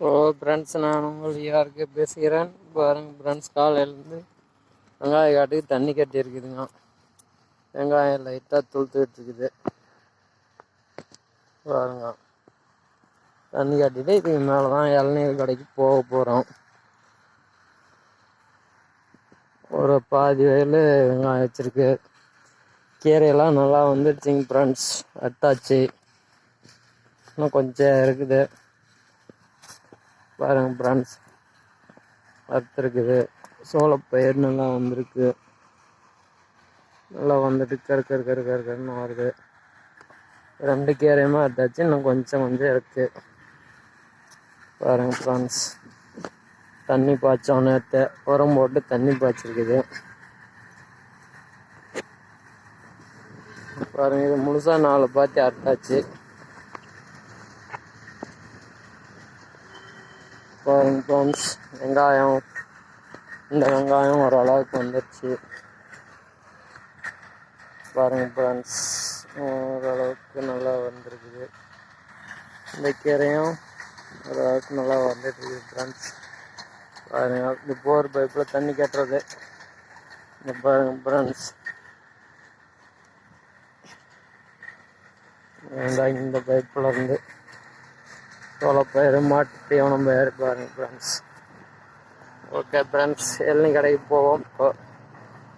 ஓ friends, நான் உங்கள் யாருக்கு பேசுகிறேன் பாருங்க ஃப்ரெண்ட்ஸ். காலையிலேருந்து வெங்காய காட்டுக்கு தண்ணி கட்டி இருக்குதுங்க. வெங்காயம் லைட்டாக துளுத்துக்கிட்டு இருக்குது பாருங்க. தண்ணி கட்டிட்டு இதுக்கு மேலே தான் இளநீர் கடைக்கு போக போகிறோம். ஒரு பாதி வயல் வெங்காயம் வச்சிருக்கு. கீரையெல்லாம் நல்லா வந்துடுச்சுங்க ஃப்ரெண்ட்ஸ். அட்டாச்சு, இன்னும் கொஞ்சம் இருக்குது பாருங்க ஃப்ரெண்ட்ஸ். அறுத்துருக்குது. சோளப்பயிர் நல்லா வந்திருக்கு. நல்லா வந்துட்டு கருன்னு வருது. 2 கீரையுமே அட்டாச்சு, இன்னும் கொஞ்சம் இருக்கு பாருங்க ஃப்ரெண்ட்ஸ். தண்ணி பாய்ச்சோம், நேற்று உரம் போட்டு தண்ணி பாய்ச்சிருக்குது பாருங்க. இது முழுசா 4 பாத்தி அட்டாச்சு பாருங்க ஃப்ரெண்ட்ஸ். வெங்காயம், இந்த வெங்காயம் ஓரளவுக்கு வந்துடுச்சு பாருங்க ஃப்ரெண்ட்ஸ். ஓரளவுக்கு நல்லா வந்திருக்குது. இந்த கீரையும் ஓரளவுக்கு நல்லா வந்துட்டு இருக்குது ஃப்ரெண்ட்ஸ் பாருங்க. இந்த போர் பைப்பில் தண்ணி கட்டுறது இந்த பாருங்க ஃப்ரெண்ட்ஸ். இந்த பைப்பில் இருந்து சோளப்பயிர், மாட்டு தீவனம் பயிர் பாருங்க ஃப்ரெண்ட்ஸ். ஓகே ஃப்ரெண்ட்ஸ், இளநீ கடைக்கு போவோம் இப்போ.